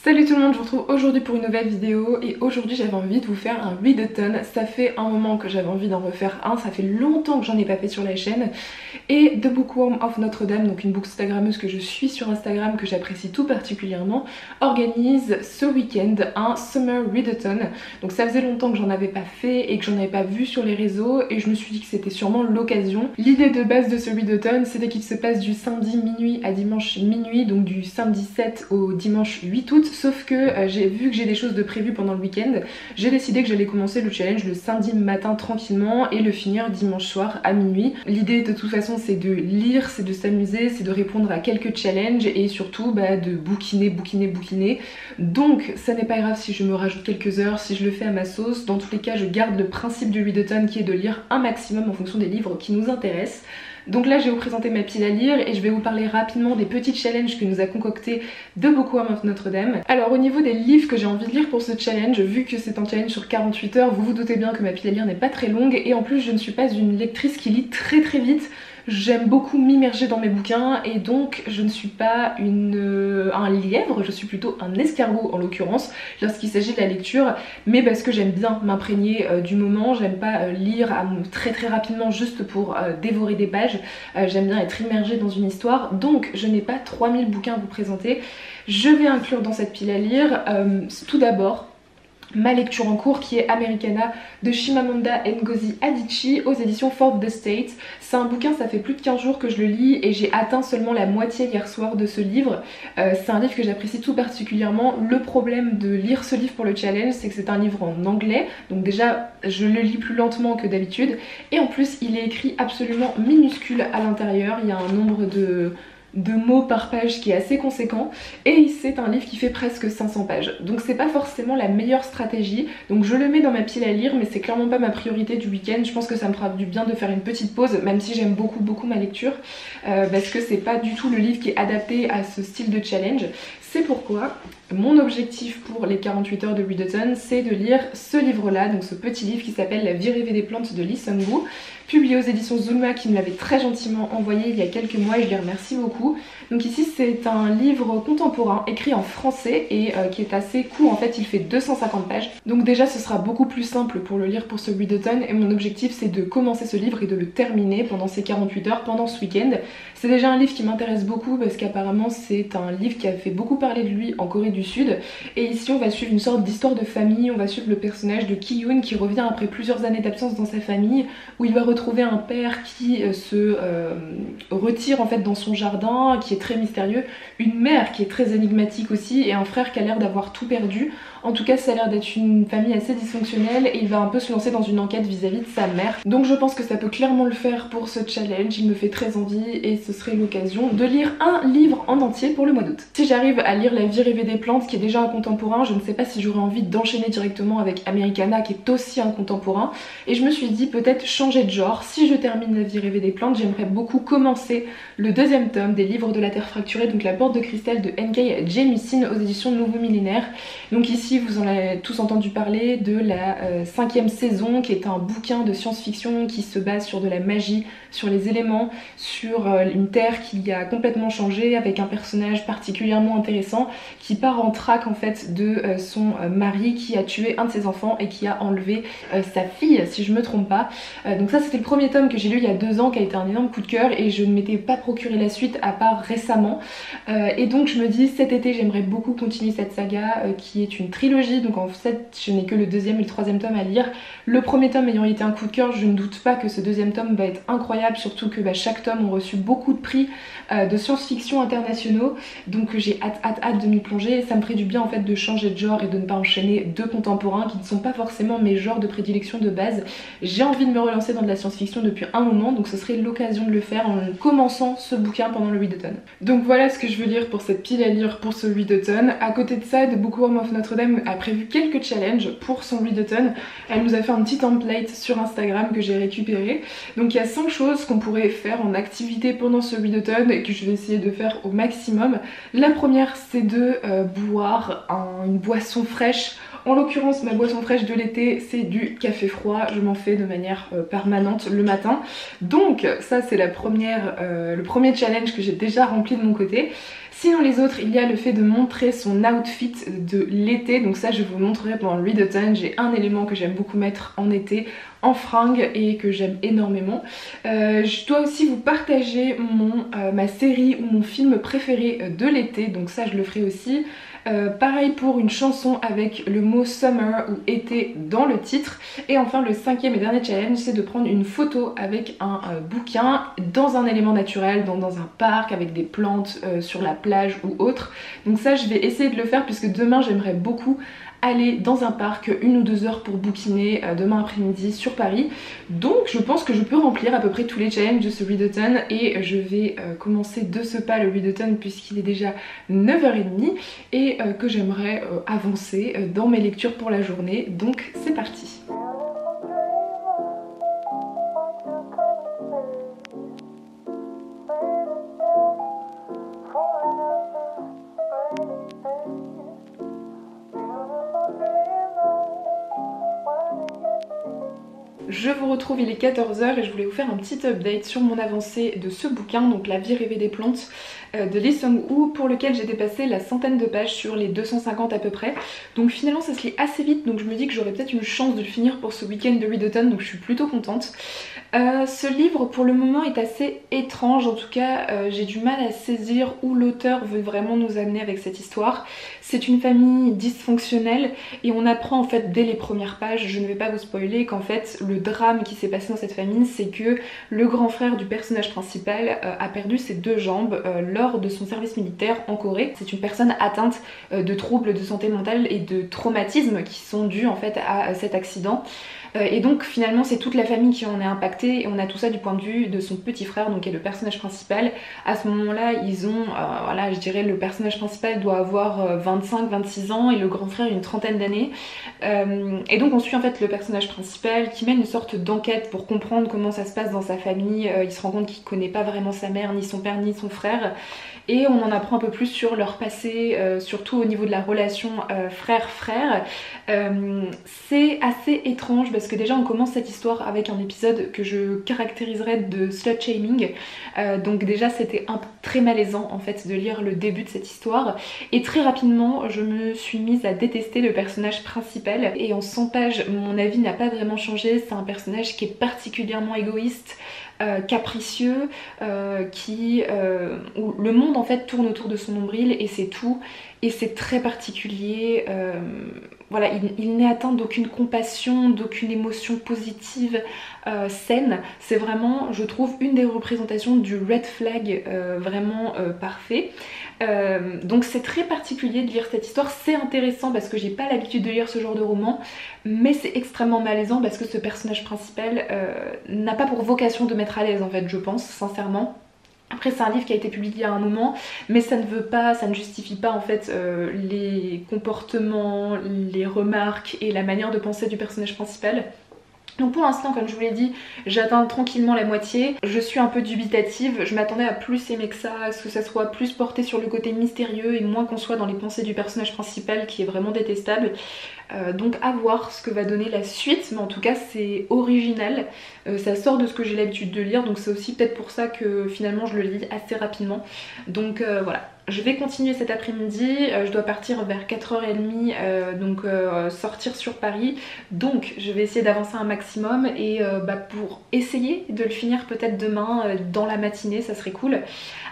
Salut tout le monde, je vous retrouve aujourd'hui pour une nouvelle vidéo et aujourd'hui j'avais envie de vous faire un readathon. Ça fait un moment que j'avais envie d'en refaire un, ça fait longtemps que j'en ai pas fait sur la chaîne. Et The Bookworm of Notre-Dame, donc une bookstagrammeuse que je suis sur Instagram, que j'apprécie tout particulièrement, organise ce week-end un Summer Readathon. Donc ça faisait longtemps que j'en avais pas fait et que j'en avais pas vu sur les réseaux et je me suis dit que c'était sûrement l'occasion. L'idée de base de ce readathon, c'était qu'il se passe du samedi minuit à dimanche minuit, donc du samedi 7 au dimanche 8 août. Sauf que j'ai vu que j'ai des choses de prévues pendant le week-end, j'ai décidé que j'allais commencer le challenge le samedi matin tranquillement et le finir dimanche soir à minuit. L'idée de toute façon c'est de lire, c'est de s'amuser, c'est de répondre à quelques challenges et surtout de bouquiner. Donc ça n'est pas grave si je me rajoute quelques heures, si je le fais à ma sauce. Dans tous les cas je garde le principe du readathon qui est de lire un maximum en fonction des livres qui nous intéressent. Donc là je vais vous présenter ma pile à lire et je vais vous parler rapidement des petits challenges que nous a concocté The Bookworm of Notre-Dame. Alors au niveau des livres que j'ai envie de lire pour ce challenge, vu que c'est un challenge sur 48 heures, vous vous doutez bien que ma pile à lire n'est pas très longue et en plus je ne suis pas une lectrice qui lit très vite. J'aime beaucoup m'immerger dans mes bouquins et donc je ne suis pas un lièvre, je suis plutôt un escargot en l'occurrence lorsqu'il s'agit de la lecture, mais parce que j'aime bien m'imprégner du moment, j'aime pas lire très rapidement juste pour dévorer des pages, j'aime bien être immergée dans une histoire, donc je n'ai pas 3000 bouquins à vous présenter. Je vais inclure dans cette pile à lire tout d'abord ma lecture en cours qui est Americana de Chimamanda Ngozi Adichie aux éditions Fourth Estate. C'est un bouquin, ça fait plus de 15 jours que je le lis et j'ai atteint seulement la moitié hier soir de ce livre. C'est un livre que j'apprécie tout particulièrement. Le problème de lire ce livre pour le challenge, c'est que c'est un livre en anglais, donc déjà je le lis plus lentement que d'habitude et en plus il est écrit absolument minuscule à l'intérieur. Il y a un nombre de mots par page qui est assez conséquent et c'est un livre qui fait presque 500 pages, donc c'est pas forcément la meilleure stratégie, donc je le mets dans ma pile à lire mais c'est clairement pas ma priorité du week-end. Je pense que ça me fera du bien de faire une petite pause, même si j'aime beaucoup ma lecture, parce que c'est pas du tout le livre qui est adapté à ce style de challenge. C'est pourquoi mon objectif pour les 48 heures de readathon, c'est de lire ce livre-là, donc ce petit livre qui s'appelle La vie rêvée des plantes de Lee Sung-woo, publié aux éditions Zulma, qui me l'avait très gentiment envoyé il y a quelques mois et je les remercie beaucoup. Donc ici c'est un livre contemporain écrit en français et qui est assez court, en fait il fait 250 pages. Donc déjà ce sera beaucoup plus simple pour le lire pour ce readathon et mon objectif c'est de commencer ce livre et de le terminer pendant ces 48 heures, pendant ce week-end. C'est déjà un livre qui m'intéresse beaucoup parce qu'apparemment c'est un livre qui a fait beaucoup parler de lui en Corée du Sud et ici on va suivre une sorte d'histoire de famille, on va suivre le personnage de Ki-yoon qui revient après plusieurs années d'absence dans sa famille où il va retrouver un père qui se retire en fait dans son jardin, qui est très mystérieux, une mère qui est très énigmatique aussi et un frère qui a l'air d'avoir tout perdu. En tout cas ça a l'air d'être une famille assez dysfonctionnelle et il va un peu se lancer dans une enquête vis-à-vis de sa mère. Donc je pense que ça peut clairement le faire pour ce challenge, il me fait très envie et ce serait l'occasion de lire un livre en entier pour le mois d'août. Si j'arrive à lire La vie rêvée des plantes qui est déjà un contemporain, je ne sais pas si j'aurais envie d'enchaîner directement avec Americana qui est aussi un contemporain et je me suis dit peut-être changer de genre. Si je termine La vie rêvée des plantes, j'aimerais beaucoup commencer le deuxième tome des livres de la Terre fracturée, donc La porte de cristal de N.K. Jemisin aux éditions Nouveau Millénaire. Donc ici vous en avez tous entendu parler de la 5e saison qui est un bouquin de science-fiction qui se base sur de la magie, sur les éléments, sur une terre qui a complètement changé avec un personnage particulièrement intéressant qui part en traque en fait de son mari qui a tué un de ses enfants et qui a enlevé sa fille si je me trompe pas. Donc ça c'était le premier tome que j'ai lu il y a 2 ans qui a été un énorme coup de cœur et je ne m'étais pas procuré la suite à part récemment et donc je me dis cet été j'aimerais beaucoup continuer cette saga qui est une trilogie, donc en fait je n'ai que le 2e et le 3e tome à lire. Le premier tome ayant été un coup de cœur, je ne doute pas que ce 2e tome va être incroyable, surtout que chaque tome ont reçu beaucoup de prix de science-fiction internationaux, donc j'ai hâte de m'y plonger et ça me ferait du bien en fait de changer de genre et de ne pas enchaîner 2 contemporains qui ne sont pas forcément mes genres de prédilection de base. J'ai envie de me relancer dans de la science-fiction depuis un moment, donc ce serait l'occasion de le faire en commençant ce bouquin pendant le readathon. Donc voilà ce que je veux lire pour cette pile à lire pour ce readathon. À côté de ça, The Bookworm of Notre-Dame a prévu quelques challenges pour son readathon. Elle nous a fait un petit template sur Instagram que j'ai récupéré. Donc il y a 5 choses qu'on pourrait faire en activité pendant ce readathon et que je vais essayer de faire au maximum. La première c'est de boire une boisson fraîche. En l'occurrence ma boisson fraîche de l'été c'est du café froid, je m'en fais de manière permanente le matin. Donc ça c'est le premier challenge que j'ai déjà rempli de mon côté. Sinon les autres, il y a le fait de montrer son outfit de l'été, donc ça je vous montrerai pendant le read-a-thon. J'ai un élément que j'aime beaucoup mettre en été en fringues et que j'aime énormément. Je dois aussi vous partager ma série ou mon film préféré de l'été, donc ça je le ferai aussi. Pareil pour une chanson avec le mot summer ou été dans le titre. Et enfin le cinquième et dernier challenge, c'est de prendre une photo avec un bouquin dans un élément naturel, dans un parc avec des plantes sur la plage ou autre. Donc ça je vais essayer de le faire puisque demain j'aimerais beaucoup aller dans un parc 1 ou 2 heures pour bouquiner demain après-midi sur Paris. Donc je pense que je peux remplir à peu près tous les challenges de ce read-a-thon et je vais commencer de ce pas le read-a-thon puisqu'il est déjà 9h30 et que j'aimerais avancer dans mes lectures pour la journée. Donc c'est parti. Je vous retrouve, il est 14h et je voulais vous faire un petit update sur mon avancée de ce bouquin, donc La vie rêvée des plantes de Lee Sung-woo, pour lequel j'ai dépassé la centaine de pages sur les 250 à peu près. Donc finalement ça se lit assez vite, donc je me dis que j'aurais peut-être une chance de le finir pour ce week-end de read-a-thon, donc je suis plutôt contente. Ce livre pour le moment est assez étrange, en tout cas j'ai du mal à saisir où l'auteur veut vraiment nous amener avec cette histoire. C'est une famille dysfonctionnelle et on apprend en fait dès les premières pages, je ne vais pas vous spoiler, qu'en fait le drame qui s'est passé dans cette famille, c'est que le grand frère du personnage principal a perdu ses 2 jambes lors de son service militaire en Corée. C'est une personne atteinte de troubles de santé mentale et de traumatismes qui sont dus en fait à cet accident. Et donc finalement c'est toute la famille qui en est impactée et on a tout ça du point de vue de son petit frère, donc qui est le personnage principal. À ce moment là ils ont, voilà, je dirais le personnage principal doit avoir 25-26 ans et le grand frère une trentaine d'années. Et donc on suit en fait le personnage principal qui mène une sorte d'enquête pour comprendre comment ça se passe dans sa famille. Il se rend compte qu'il connaît pas vraiment sa mère, ni son père, ni son frère. Et on en apprend un peu plus sur leur passé, surtout au niveau de la relation frère-frère. C'est assez étrange parce que déjà on commence cette histoire avec un épisode que je caractériserais de slut shaming. Donc déjà c'était très malaisant en fait de lire le début de cette histoire. Et très rapidement je me suis mise à détester le personnage principal. Et en 100 pages mon avis n'a pas vraiment changé. C'est un personnage qui est particulièrement égoïste, capricieux, où le monde en fait tourne autour de son nombril et c'est tout, et c'est très particulier. Voilà, il n'est atteint d'aucune compassion, d'aucune émotion positive saine. C'est vraiment, je trouve, une des représentations du red flag vraiment parfait. Donc c'est très particulier de lire cette histoire. C'est intéressant parce que j'ai pas l'habitude de lire ce genre de roman, mais c'est extrêmement malaisant parce que ce personnage principal n'a pas pour vocation de mettre à l'aise en fait, je pense sincèrement. Après c'est un livre qui a été publié il y a un moment, mais ça ne justifie pas en fait les comportements, les remarques et la manière de penser du personnage principal. Donc pour l'instant, comme je vous l'ai dit, j'atteins tranquillement la moitié. Je suis un peu dubitative, je m'attendais à plus aimer que ça, à ce que ça soit plus porté sur le côté mystérieux et moins qu'on soit dans les pensées du personnage principal qui est vraiment détestable. Donc à voir ce que va donner la suite, mais en tout cas c'est original, ça sort de ce que j'ai l'habitude de lire, donc c'est aussi peut-être pour ça que finalement je le lis assez rapidement. Donc voilà. Je vais continuer cet après-midi, je dois partir vers 4h30, donc sortir sur Paris. Donc je vais essayer d'avancer un maximum et pour essayer de le finir peut-être demain dans la matinée, ça serait cool.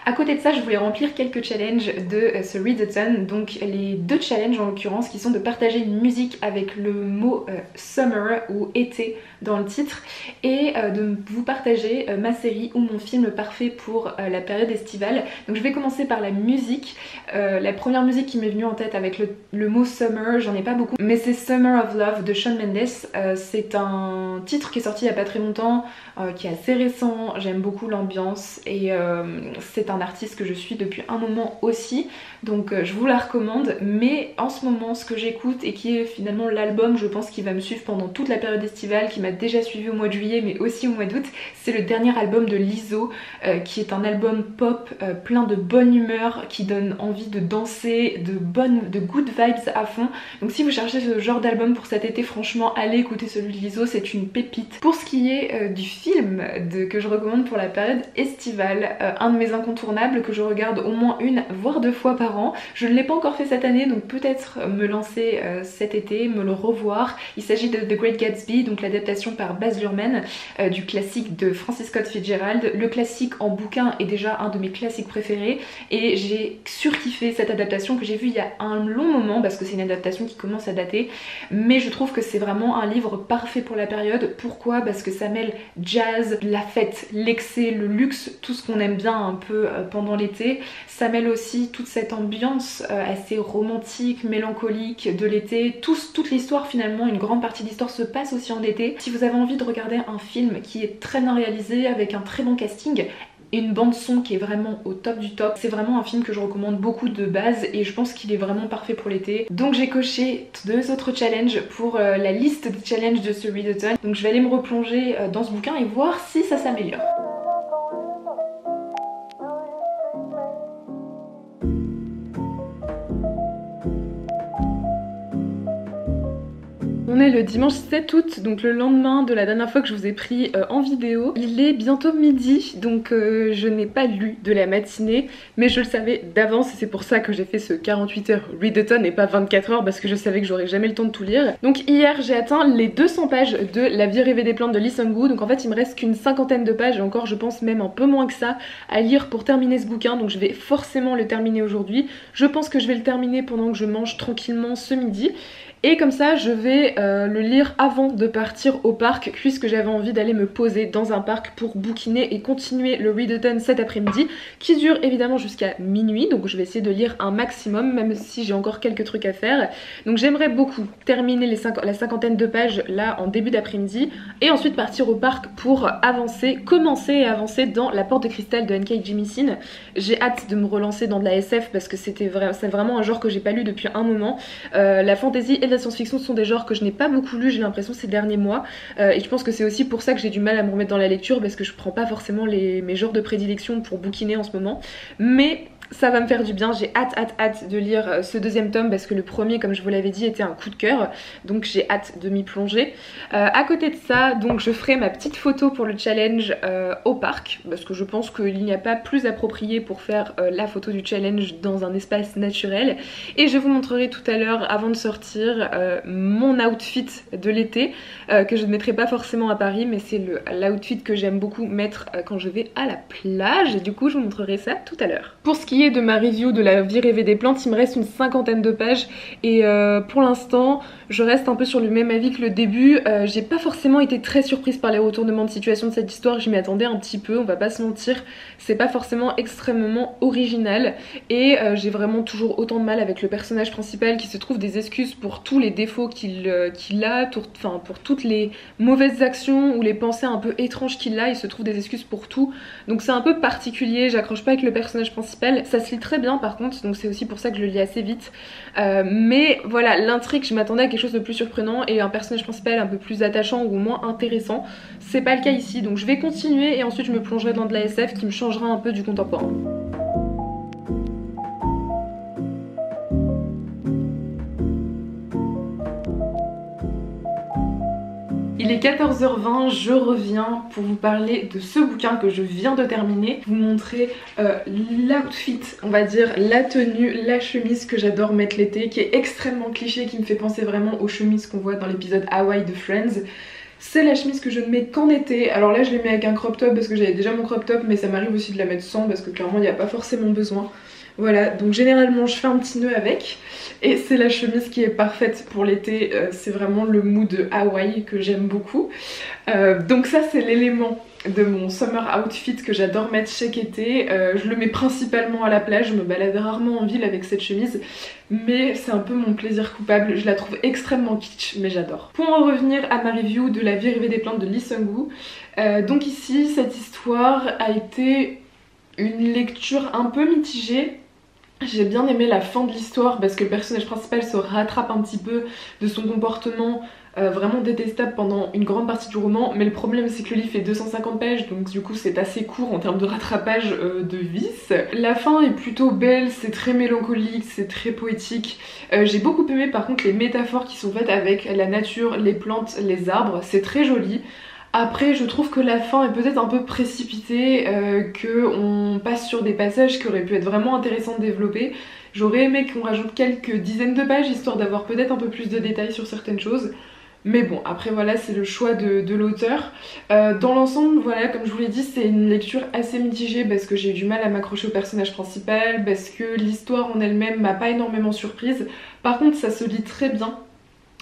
À côté de ça, je voulais remplir quelques challenges de ce read-a-thon. Donc les 2 challenges en l'occurrence qui sont de partager une musique avec le mot summer ou été dans le titre et de vous partager ma série ou mon film parfait pour la période estivale. Donc je vais commencer par la musique. La première musique qui m'est venue en tête avec le mot summer, j'en ai pas beaucoup, mais c'est Summer of Love de Shawn Mendes. C'est un titre qui est sorti il y a pas très longtemps, qui est assez récent, j'aime beaucoup l'ambiance et c'est un artiste que je suis depuis un moment aussi, donc je vous la recommande. Mais en ce moment ce que j'écoute et qui est finalement l'album, je pense, qui va me suivre pendant toute la période estivale, qui m'a déjà suivi au mois de juillet mais aussi au mois d'août, c'est le dernier album de Lizzo, qui est un album pop plein de bonne humeur, qui donne envie de danser, de good vibes à fond. Donc si vous cherchez ce genre d'album pour cet été, franchement allez écouter celui de Lizzo, c'est une pépite. Pour ce qui est du film que je recommande pour la période estivale, un de mes incontournables que je regarde au moins une voire 2 fois par an. Je ne l'ai pas encore fait cette année, donc peut-être me lancer cet été, me le revoir. Il s'agit de The Great Gatsby, donc l'adaptation par Baz Luhrmann du classique de Francis Scott Fitzgerald. Le classique en bouquin est déjà un de mes classiques préférés et j'ai surkiffé cette adaptation que j'ai vue il y a un long moment parce que c'est une adaptation qui commence à dater, mais je trouve que c'est vraiment un livre parfait pour la période. Pourquoi? Parce que ça mêle jazz, la fête, l'excès, le luxe, tout ce qu'on aime bien un peu pendant l'été. Ça mêle aussi toute cette ambiance assez romantique, mélancolique de l'été. Toute l'histoire finalement, une grande partie de l'histoire se passe aussi en été. Si vous avez envie de regarder un film qui est très bien réalisé, avec un très bon casting, et une bande son qui est vraiment au top du top, c'est vraiment un film que je recommande beaucoup de base et je pense qu'il est vraiment parfait pour l'été. Donc j'ai coché 2 autres challenges pour la liste des challenges de ce Read Autumn. Donc je vais aller me replonger dans ce bouquin et voir si ça s'améliore. On est le dimanche 7 août, donc le lendemain de la dernière fois que je vous ai pris en vidéo. Il est bientôt midi, donc je n'ai pas lu de la matinée, mais je le savais d'avance et c'est pour ça que j'ai fait ce 48 heures readathon et pas 24 heures parce que je savais que j'aurais jamais le temps de tout lire. Donc hier j'ai atteint les 200 pages de La vie rêvée des plantes de Lee Sung-woo, donc en fait il me reste qu'une 50aine de pages et encore je pense même un peu moins que ça à lire pour terminer ce bouquin, donc je vais forcément le terminer aujourd'hui. Je pense que je vais le terminer pendant que je mange tranquillement ce midi. Et comme ça je vais le lire avant de partir au parc puisque j'avais envie d'aller me poser dans un parc pour bouquiner et continuer le readathon cet après-midi qui dure évidemment jusqu'à minuit, donc je vais essayer de lire un maximum même si j'ai encore quelques trucs à faire. Donc j'aimerais beaucoup terminer la 50aine de pages là en début d'après-midi et ensuite partir au parc pour commencer et avancer dans La Porte de Cristal de N.K. Jemisin. J'ai hâte de me relancer dans de la SF parce que c'est vraiment un genre que j'ai pas lu depuis un moment. La fantasy et la science-fiction sont des genres que je n'ai pas beaucoup lu, j'ai l'impression, ces derniers mois et je pense que c'est aussi pour ça que j'ai du mal à me remettre dans la lecture parce que je prends pas forcément mes genres de prédilection pour bouquiner en ce moment, mais ça va me faire du bien. J'ai hâte de lire ce 2e tome parce que le premier, comme je vous l'avais dit, était un coup de cœur, donc j'ai hâte de m'y plonger. À côté de ça, donc je ferai ma petite photo pour le challenge au parc parce que je pense qu'il n'y a pas plus approprié pour faire la photo du challenge dans un espace naturel, et je vous montrerai tout à l'heure avant de sortir mon outfit de l'été que je ne mettrai pas forcément à Paris, mais c'est l'outfit que j'aime beaucoup mettre quand je vais à la plage et du coup je vous montrerai ça tout à l'heure. Pour ce qui est de ma review de La vie rêvée des plantes, il me reste une 50aine de pages et pour l'instant je reste un peu sur le même avis que le début. J'ai pas forcément été très surprise par les retournements de situation de cette histoire, je m'y attendais un petit peu, on va pas se mentir, c'est pas forcément extrêmement original et j'ai vraiment toujours autant de mal avec le personnage principal qui se trouve des excuses pour tous les défauts qu'il a, pour toutes les mauvaises actions ou les pensées un peu étranges qu'il a, il se trouve des excuses pour tout, donc c'est un peu particulier, j'accroche pas avec le personnage principal. Ça se lit très bien par contre, donc c'est aussi pour ça que je le lis assez vite. Mais voilà, l'intrigue, je m'attendais à quelque chose de plus surprenant et un personnage principal un peu plus attachant ou au moins intéressant. C'est pas le cas ici, donc je vais continuer et ensuite je me plongerai dans de la SF qui me changera un peu du contemporain. Il est 14h20, je reviens pour vous parler de ce bouquin que je viens de terminer, vous montrer l'outfit, on va dire, la tenue, la chemise que j'adore mettre l'été, qui est extrêmement cliché, qui me fait penser vraiment aux chemises qu'on voit dans l'épisode Hawaii de Friends. C'est la chemise que je ne mets qu'en été. Alors là je l'ai mis avec un crop top parce que j'avais déjà mon crop top, mais ça m'arrive aussi de la mettre sans parce que clairement il n'y a pas forcément besoin. Voilà, donc généralement je fais un petit nœud avec et c'est la chemise qui est parfaite pour l'été, c'est vraiment le mood Hawaii que j'aime beaucoup. Donc ça c'est l'élément de mon summer outfit que j'adore mettre chaque été. Je le mets principalement à la plage, je me balade rarement en ville avec cette chemise, mais c'est un peu mon plaisir coupable, je la trouve extrêmement kitsch mais j'adore. Pour en revenir à ma review de La vie rêvée des plantes de Lee Sung-woo, donc ici cette histoire a été une lecture un peu mitigée. J'ai bien aimé la fin de l'histoire parce que le personnage principal se rattrape un petit peu de son comportement vraiment détestable pendant une grande partie du roman, mais le problème c'est que le livre fait 250 pages, donc du coup c'est assez court en termes de rattrapage de vices. La fin est plutôt belle, c'est très mélancolique, c'est très poétique. J'ai beaucoup aimé par contre les métaphores qui sont faites avec la nature, les plantes, les arbres, c'est très joli. Après je trouve que la fin est peut-être un peu précipitée, qu'on passe sur des passages qui auraient pu être vraiment intéressants de développer. J'aurais aimé qu'on rajoute quelques dizaines de pages histoire d'avoir peut-être un peu plus de détails sur certaines choses. Mais bon, après voilà, c'est le choix de l'auteur. Dans l'ensemble, voilà, comme je vous l'ai dit, c'est une lecture assez mitigée parce que j'ai eu du mal à m'accrocher au personnage principal, parce que l'histoire en elle-même m'a pas énormément surprise. Par contre, ça se lit très bien.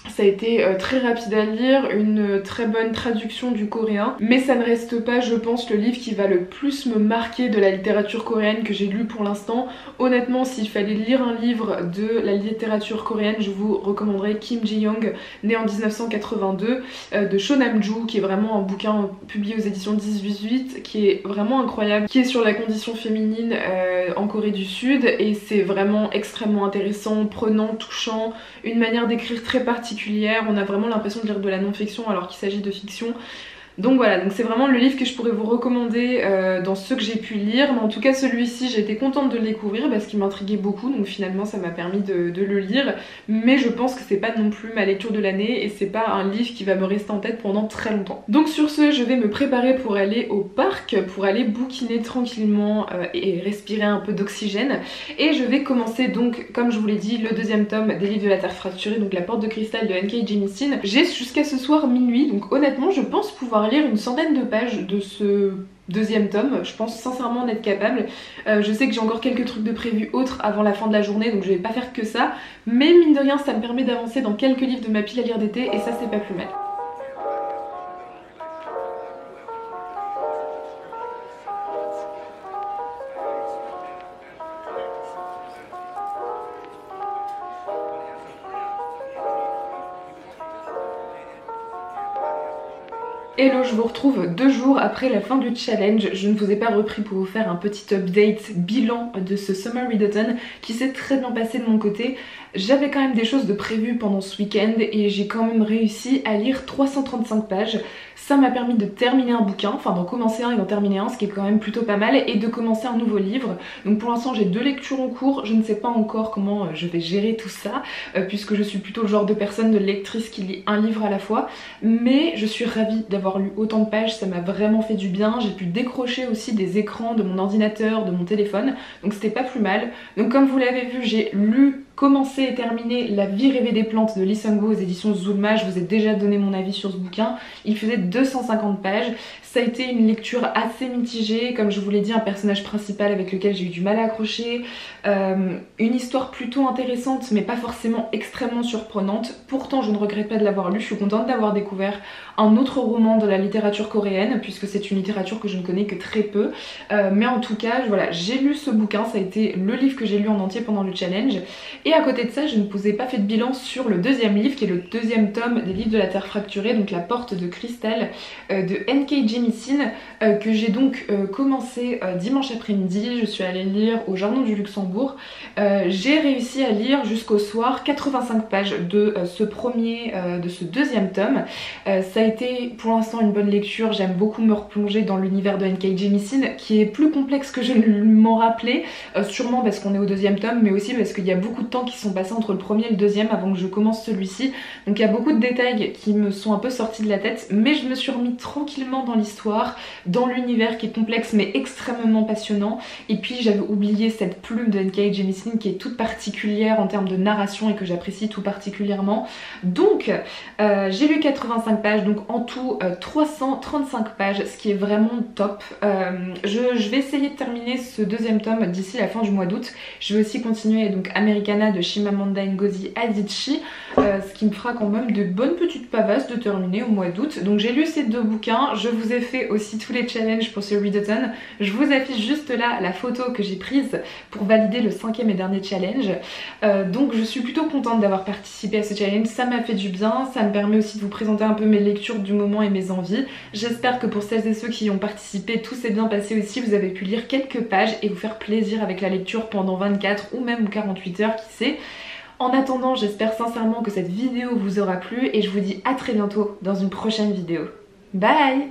Ça a été très rapide à lire, une très bonne traduction du coréen, mais ça ne reste pas, je pense, le livre qui va le plus me marquer de la littérature coréenne que j'ai lu pour l'instant. Honnêtement, s'il fallait lire un livre de la littérature coréenne, je vous recommanderais Kim Ji-young, né en 1982, de Cho Nam-ju, qui est vraiment un bouquin publié aux éditions 18, qui est vraiment incroyable, qui est sur la condition féminine en Corée du Sud, et c'est vraiment extrêmement intéressant, prenant, touchant, une manière d'écrire très particulière. On a vraiment l'impression de lire de la non-fiction alors qu'il s'agit de fiction. Donc voilà, donc c'est vraiment le livre que je pourrais vous recommander dans ceux que j'ai pu lire. Mais en tout cas celui-ci, j'ai été contente de le découvrir parce qu'il m'intriguait beaucoup. Donc finalement ça m'a permis de le lire. Mais je pense que c'est pas non plus ma lecture de l'année et c'est pas un livre qui va me rester en tête pendant très longtemps. Donc sur ce, je vais me préparer pour aller au parc, pour aller bouquiner tranquillement et respirer un peu d'oxygène. Et je vais commencer donc, comme je vous l'ai dit, le deuxième tome des livres de la Terre fracturée, donc La Porte de Cristal de N.K. Jemisin. J'ai jusqu'à ce soir minuit, donc honnêtement je pense pouvoir lire une centaine de pages de ce deuxième tome, je pense sincèrement en être capable. Je sais que j'ai encore quelques trucs de prévus autres avant la fin de la journée, donc je vais pas faire que ça, mais mine de rien ça me permet d'avancer dans quelques livres de ma pile à lire d'été et ça c'est pas plus mal. Hello, je vous retrouve 2 jours après la fin du challenge. Je ne vous ai pas repris pour vous faire un petit update bilan de ce Summer Readathon qui s'est très bien passé de mon côté. J'avais quand même des choses de prévues pendant ce week-end et j'ai quand même réussi à lire 335 pages. Ça m'a permis de terminer un bouquin, enfin d'en commencer un et d'en terminer un, ce qui est quand même plutôt pas mal, et de commencer un nouveau livre. Donc pour l'instant j'ai 2 lectures en cours, je ne sais pas encore comment je vais gérer tout ça, puisque je suis plutôt le genre de personne, de lectrice qui lit un livre à la fois, mais je suis ravie d'avoir lu autant de pages, ça m'a vraiment fait du bien. J'ai pu décrocher aussi des écrans de mon ordinateur, de mon téléphone, donc c'était pas plus mal. Donc comme vous l'avez vu, j'ai lu, commencé et terminé La vie rêvée des plantes de Lee Sung-woo aux éditions Zulma. Je vous ai déjà donné mon avis sur ce bouquin, il faisait 250 pages. Ça a été une lecture assez mitigée, comme je vous l'ai dit, un personnage principal avec lequel j'ai eu du mal à accrocher, une histoire plutôt intéressante mais pas forcément extrêmement surprenante. Pourtant je ne regrette pas de l'avoir lu, je suis contente d'avoir découvert un autre roman de la littérature coréenne puisque c'est une littérature que je ne connais que très peu, mais en tout cas voilà, j'ai lu ce bouquin, ça a été le livre que j'ai lu en entier pendant le challenge. Et à côté de ça, je ne vous ai pas fait de bilan sur le deuxième livre qui est le deuxième tome des livres de la Terre fracturée, donc La Porte de Cristal de N.K. Jemisin, que j'ai donc commencé dimanche après-midi. Je suis allée lire au Jardin du Luxembourg. J'ai réussi à lire jusqu'au soir 85 pages de ce deuxième tome. Ça a été pour l'instant une bonne lecture, j'aime beaucoup me replonger dans l'univers de N.K. Jemisin qui est plus complexe que je ne m'en rappelais, sûrement parce qu'on est au deuxième tome, mais aussi parce qu'il y a beaucoup de temps qui sont passés entre le premier et le deuxième avant que je commence celui-ci. Donc il y a beaucoup de détails qui me sont un peu sortis de la tête, mais je me suis remis tranquillement dans l'histoire, dans l'univers qui est complexe mais extrêmement passionnant. Et puis j'avais oublié cette plume de N.K. Jemisin qui est toute particulière en termes de narration et que j'apprécie tout particulièrement. Donc j'ai lu 85 pages, donc en tout 335 pages, ce qui est vraiment top. Je vais essayer de terminer ce deuxième tome d'ici la fin du mois d'août. Je vais aussi continuer donc American Nirvana de Chimamanda Ngozi Adichie, ce qui me fera quand même de bonnes petites pavasses de terminer au mois d'août. Donc j'ai lu ces 2 bouquins, je vous ai fait aussi tous les challenges pour ce readathon. Je vous affiche juste là la photo que j'ai prise pour valider le 5e et dernier challenge. Donc je suis plutôt contente d'avoir participé à ce challenge, ça m'a fait du bien, ça me permet aussi de vous présenter un peu mes lectures du moment et mes envies. J'espère que pour celles et ceux qui y ont participé, tout s'est bien passé aussi, vous avez pu lire quelques pages et vous faire plaisir avec la lecture pendant 24 ou même 48 heures, qui sait. En attendant, j'espère sincèrement que cette vidéo vous aura plu et je vous dis à très bientôt dans une prochaine vidéo. Bye!